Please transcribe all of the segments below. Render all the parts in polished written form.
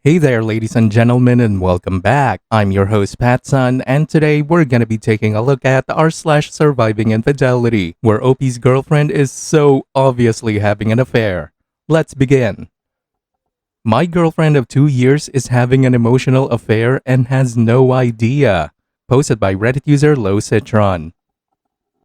Hey there, ladies and gentlemen, and welcome back. I'm your host, PattSun, and today we're gonna be taking a look at r/surviving infidelity, where OP's girlfriend is so obviously having an affair. Let's begin. My girlfriend of 2 years is having an emotional affair and has no idea. Posted by Reddit user Low Citron.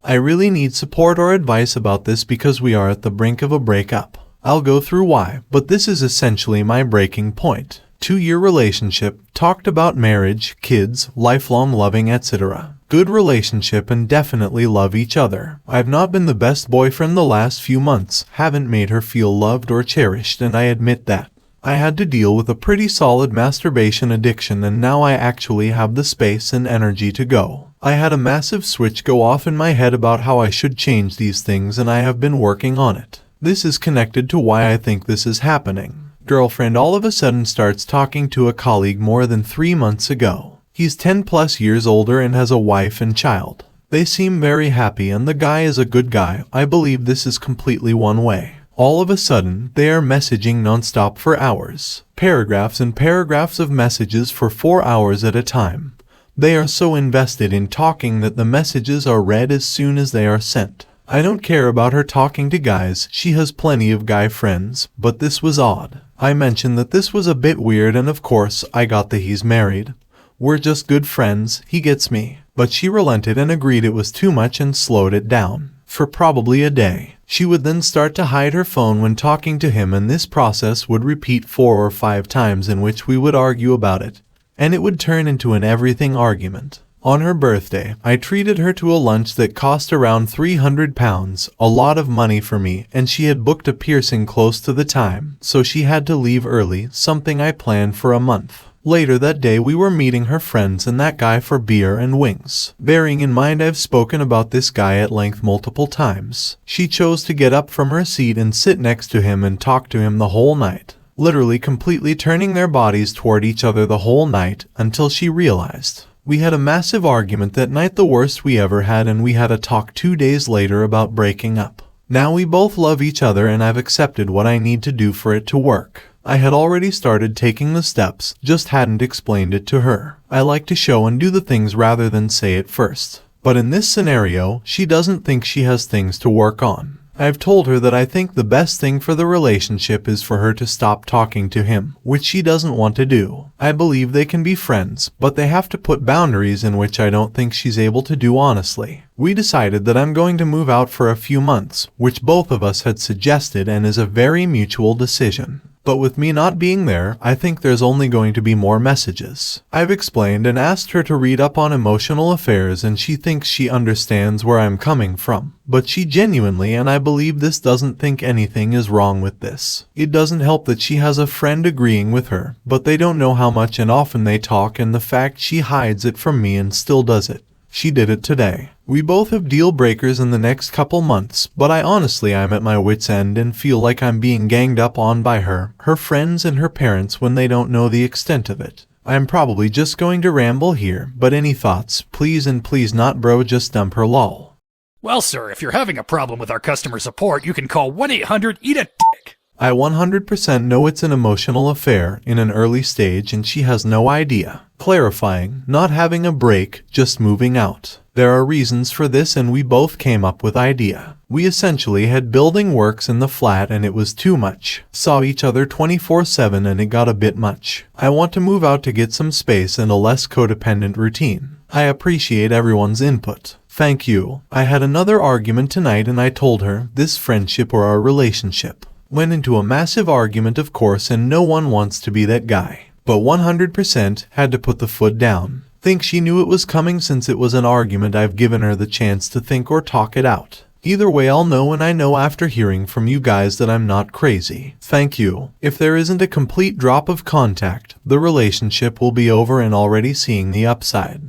I really need support or advice about this because we are at the brink of a breakup. I'll go through why, but this is essentially my breaking point. 2-year relationship, talked about marriage, kids, lifelong loving, etc. Good relationship and definitely love each other. I've not been the best boyfriend the last few months, haven't made her feel loved or cherished, and I admit that. I had to deal with a pretty solid masturbation addiction, and now I actually have the space and energy to go. I had a massive switch go off in my head about how I should change these things, and I have been working on it. This is connected to why I think this is happening. Girlfriend all of a sudden starts talking to a colleague more than 3 months ago. He's 10 plus years older and has a wife and child. They seem very happy and the guy is a good guy. I believe this is completely one way. All of a sudden, they are messaging nonstop for hours. Paragraphs and paragraphs of messages for 4 hours at a time. They are so invested in talking that the messages are read as soon as they are sent. I don't care about her talking to guys, she has plenty of guy friends, but this was odd. I mentioned that this was a bit weird, and of course, I got that he's married. We're just good friends, he gets me. But she relented and agreed it was too much and slowed it down. For probably a day. She would then start to hide her phone when talking to him, and this process would repeat 4 or 5 times, in which we would argue about it. And it would turn into an everything argument. On her birthday, I treated her to a lunch that cost around £300, a lot of money for me, and she had booked a piercing close to the time, so she had to leave early, something I planned for a month. Later that day we were meeting her friends and that guy for beer and wings. Bearing in mind I've spoken about this guy at length multiple times. She chose to get up from her seat and sit next to him and talk to him the whole night. Literally completely turning their bodies toward each other the whole night, until she realized. We had a massive argument that night, the worst we ever had, and we had a talk 2 days later about breaking up. Now we both love each other and I've accepted what I need to do for it to work. I had already started taking the steps, just hadn't explained it to her. I like to show and do the things rather than say it first. But in this scenario, she doesn't think she has things to work on. I've told her that I think the best thing for the relationship is for her to stop talking to him, which she doesn't want to do. I believe they can be friends, but they have to put boundaries in, which I don't think she's able to do honestly. We decided that I'm going to move out for a few months, which both of us had suggested and is a very mutual decision. But with me not being there, I think there's only going to be more messages. I've explained and asked her to read up on emotional affairs, and she thinks she understands where I'm coming from. But she genuinely, and I believe this, doesn't think anything is wrong with this. It doesn't help that she has a friend agreeing with her, but they don't know how much and often they talk, and the fact she hides it from me and still does it. She did it today. We both have deal breakers in the next couple months, but I'm at my wit's end and feel like I'm being ganged up on by her friends and her parents when they don't know the extent of it. I'm probably just going to ramble here, but any thoughts, please, and please not bro, just dump her lol. Well, sir, if you're having a problem with our customer support, you can call 1-800-EAT-A-DICK. I 100% know it's an emotional affair in an early stage and she has no idea. Clarifying, not having a break, just moving out. There are reasons for this and we both came up with idea. We essentially had building works in the flat and it was too much. Saw each other 24/7 and it got a bit much. I want to move out to get some space and a less codependent routine. I appreciate everyone's input. Thank you. I had another argument tonight and I told her this friendship or our relationship. Went into a massive argument, of course, and no one wants to be that guy. But 100% had to put the foot down. Think she knew it was coming since it was an argument. I've given her the chance to think or talk it out. Either way I'll know, and I know after hearing from you guys that I'm not crazy. Thank you. If there isn't a complete drop of contact, the relationship will be over, and already seeing the upside.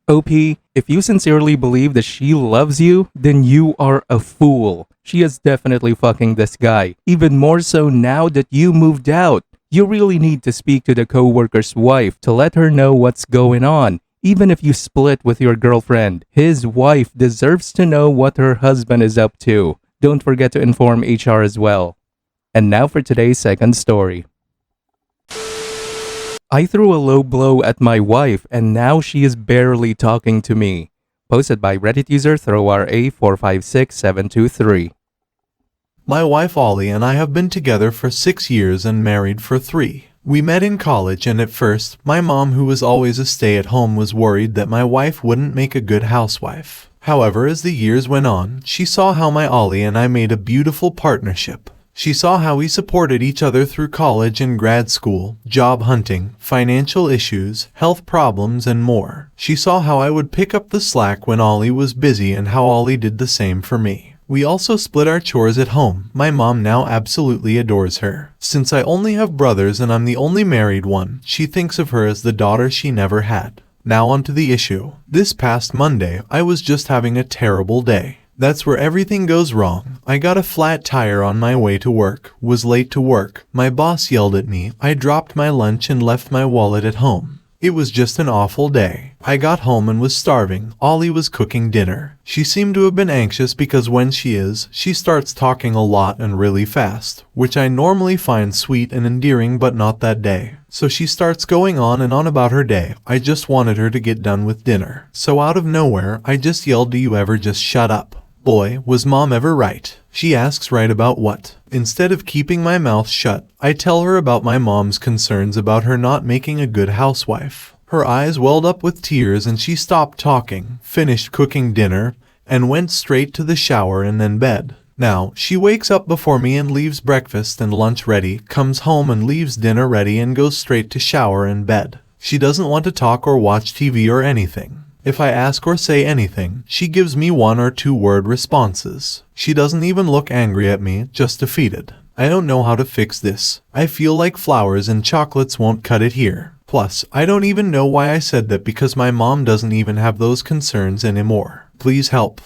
OP, if you sincerely believe that she loves you, then you are a fool. She is definitely fucking this guy, even more so now that you moved out. You really need to speak to the coworker's wife to let her know what's going on. Even if you split with your girlfriend, his wife deserves to know what her husband is up to. Don't forget to inform HR as well. And now for today's second story. I threw a low blow at my wife and now she is barely talking to me. Posted by Reddit user ThrowRA456723. My wife Ollie and I have been together for 6 years and married for 3. We met in college, and at first, my mom, who was always a stay-at-home, was worried that my wife wouldn't make a good housewife. However, as the years went on, she saw how my Ollie and I made a beautiful partnership. She saw how we supported each other through college and grad school, job hunting, financial issues, health problems, and more. She saw how I would pick up the slack when Ollie was busy and how Ollie did the same for me. We also split our chores at home. My mom now absolutely adores her. Since I only have brothers and I'm the only married one, she thinks of her as the daughter she never had. Now onto the issue. This past Monday, I was just having a terrible day. That's where everything goes wrong. I got a flat tire on my way to work, was late to work. My boss yelled at me. I dropped my lunch and left my wallet at home. It was just an awful day. I got home and was starving. Ollie was cooking dinner. She seemed to have been anxious because when she starts talking a lot and really fast, which I normally find sweet and endearing, but not that day. So she starts going on and on about her day. I just wanted her to get done with dinner. So out of nowhere, I just yelled, "Do you ever just shut up?" Boy, was Mom ever right. She asks, right about what? Instead of keeping my mouth shut, I tell her about my mom's concerns about her not making a good housewife. Her eyes welled up with tears and she stopped talking, finished cooking dinner, and went straight to the shower and then bed. Now, she wakes up before me and leaves breakfast and lunch ready, comes home and leaves dinner ready and goes straight to shower and bed. She doesn't want to talk or watch TV or anything. If I ask or say anything, she gives me 1 or 2 word responses. She doesn't even look angry at me, just defeated. I don't know how to fix this. I feel like flowers and chocolates won't cut it here. Plus, I don't even know why I said that because my mom doesn't even have those concerns anymore. Please help.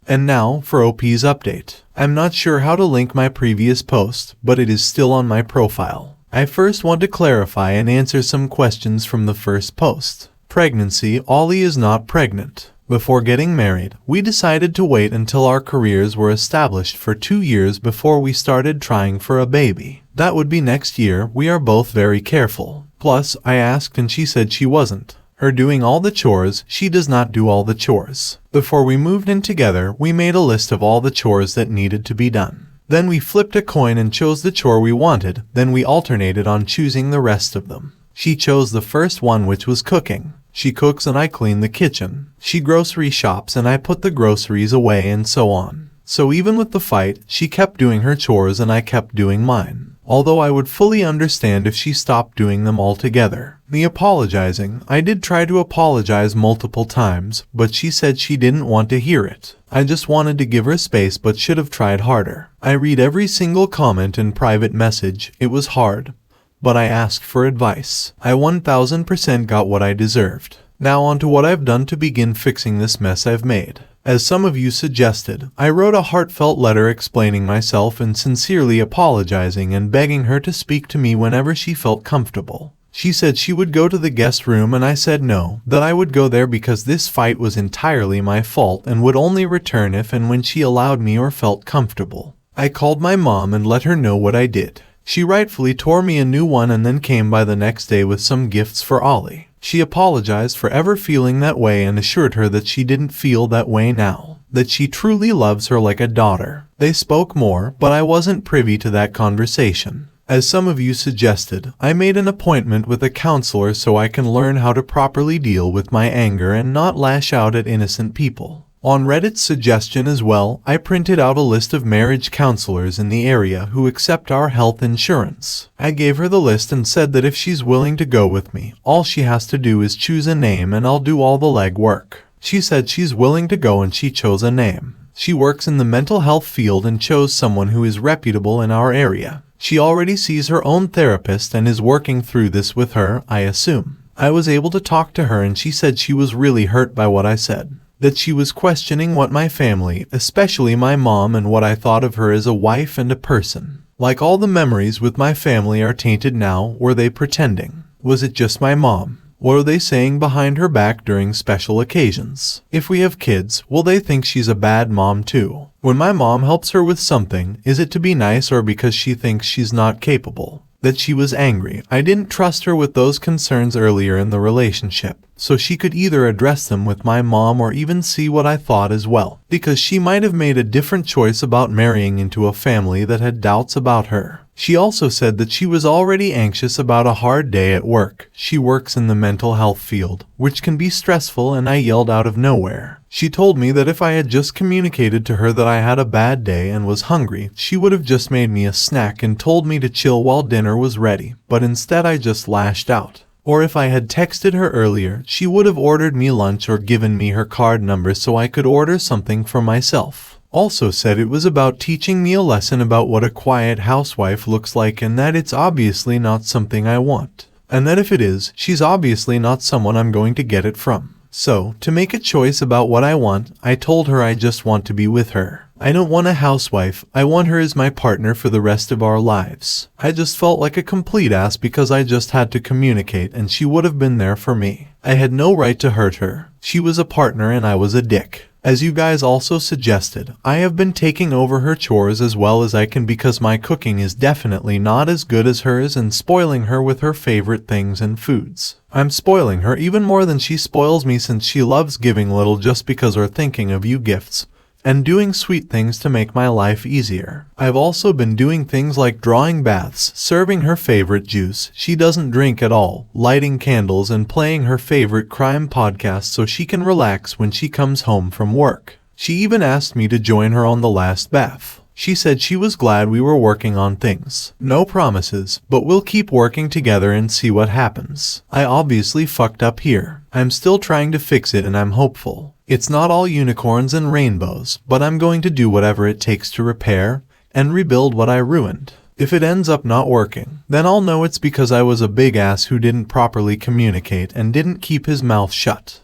And now for OP's update. I'm not sure how to link my previous post, but it is still on my profile. I first want to clarify and answer some questions from the first post. Pregnancy. Ollie is not pregnant. Before getting married, we decided to wait until our careers were established for 2 years before we started trying for a baby. That would be next year. We are both very careful. Plus, I asked and she said she wasn't. Her doing all the chores, she does not do all the chores. Before we moved in together, we made a list of all the chores that needed to be done. Then we flipped a coin and chose the chore we wanted, then we alternated on choosing the rest of them. She chose the first one, which was cooking. She cooks and I clean the kitchen. She grocery shops and I put the groceries away, and so on. So even with the fight, she kept doing her chores and I kept doing mine. Although I would fully understand if she stopped doing them altogether. The apologizing, I did try to apologize multiple times, but she said she didn't want to hear it. I just wanted to give her space but should have tried harder. I read every single comment and private message. It was hard, but I asked for advice. I 1000% got what I deserved. Now on to what I've done to begin fixing this mess I've made. As some of you suggested, I wrote a heartfelt letter explaining myself and sincerely apologizing and begging her to speak to me whenever she felt comfortable. She said she would go to the guest room and I said no, that I would go there because this fight was entirely my fault and would only return if and when she allowed me or felt comfortable. I called my mom and let her know what I did. She rightfully tore me a new one and then came by the next day with some gifts for Ollie. She apologized for ever feeling that way and assured her that she didn't feel that way now, that she truly loves her like a daughter. They spoke more, but I wasn't privy to that conversation. As some of you suggested, I made an appointment with a counselor so I can learn how to properly deal with my anger and not lash out at innocent people. On Reddit's suggestion as well, I printed out a list of marriage counselors in the area who accept our health insurance. I gave her the list and said that if she's willing to go with me, all she has to do is choose a name and I'll do all the legwork. She said she's willing to go and she chose a name. She works in the mental health field and chose someone who is reputable in our area. She already sees her own therapist and is working through this with her, I assume. I was able to talk to her and she said she was really hurt by what I said. That she was questioning what my family, especially my mom, and what I thought of her as a wife and a person. Like all the memories with my family are tainted now, were they pretending? Was it just my mom? What are they saying behind her back during special occasions? If we have kids, will they think she's a bad mom too? When my mom helps her with something, is it to be nice or because she thinks she's not capable? That she was angry. I didn't trust her with those concerns earlier in the relationship, so she could either address them with my mom or even see what I thought as well, because she might have made a different choice about marrying into a family that had doubts about her. She also said that she was already anxious about a hard day at work. She works in the mental health field, which can be stressful, and I yelled out of nowhere. She told me that if I had just communicated to her that I had a bad day and was hungry, she would have just made me a snack and told me to chill while dinner was ready, but instead I just lashed out. Or if I had texted her earlier, she would have ordered me lunch or given me her card number so I could order something for myself. Also said it was about teaching me a lesson about what a quiet housewife looks like and that it's obviously not something I want. And that if it is, she's obviously not someone I'm going to get it from. So, to make a choice about what I want, I told her I just want to be with her. I don't want a housewife, I want her as my partner for the rest of our lives. I just felt like a complete ass because I just had to communicate and she would have been there for me. I had no right to hurt her. She was a partner and I was a dick. As you guys also suggested, I have been taking over her chores as well as I can because my cooking is definitely not as good as hers and spoiling her with her favorite things and foods. I'm spoiling her even more than she spoils me since she loves giving little just because or thinking of you gifts and doing sweet things to make my life easier. I've also been doing things like drawing baths, serving her favorite juice she doesn't drink at all, lighting candles and playing her favorite crime podcast so she can relax when she comes home from work. She even asked me to join her on the last bath. She said she was glad we were working on things. No promises, but we'll keep working together and see what happens. I obviously fucked up here. I'm still trying to fix it and I'm hopeful. It's not all unicorns and rainbows, but I'm going to do whatever it takes to repair and rebuild what I ruined. If it ends up not working, then I'll know it's because I was a big ass who didn't properly communicate and didn't keep his mouth shut.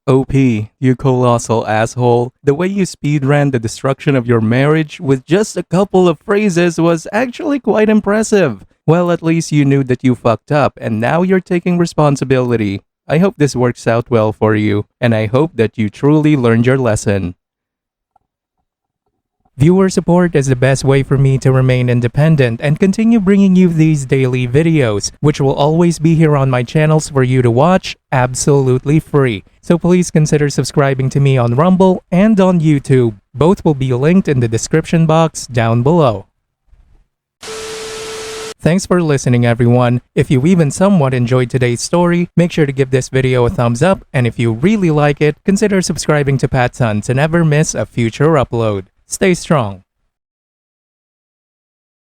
OP, you colossal asshole. The way you speedran the destruction of your marriage with just a couple of phrases was actually quite impressive. Well, at least you knew that you fucked up and now you're taking responsibility. I hope this works out well for you, and I hope that you truly learned your lesson. Viewer support is the best way for me to remain independent and continue bringing you these daily videos, which will always be here on my channels for you to watch absolutely free. So please consider subscribing to me on Rumble and on YouTube. Both will be linked in the description box down below. Thanks for listening, everyone. If you even somewhat enjoyed today's story, make sure to give this video a thumbs up, and if you really like it, consider subscribing to PattSun to never miss a future upload. Stay strong.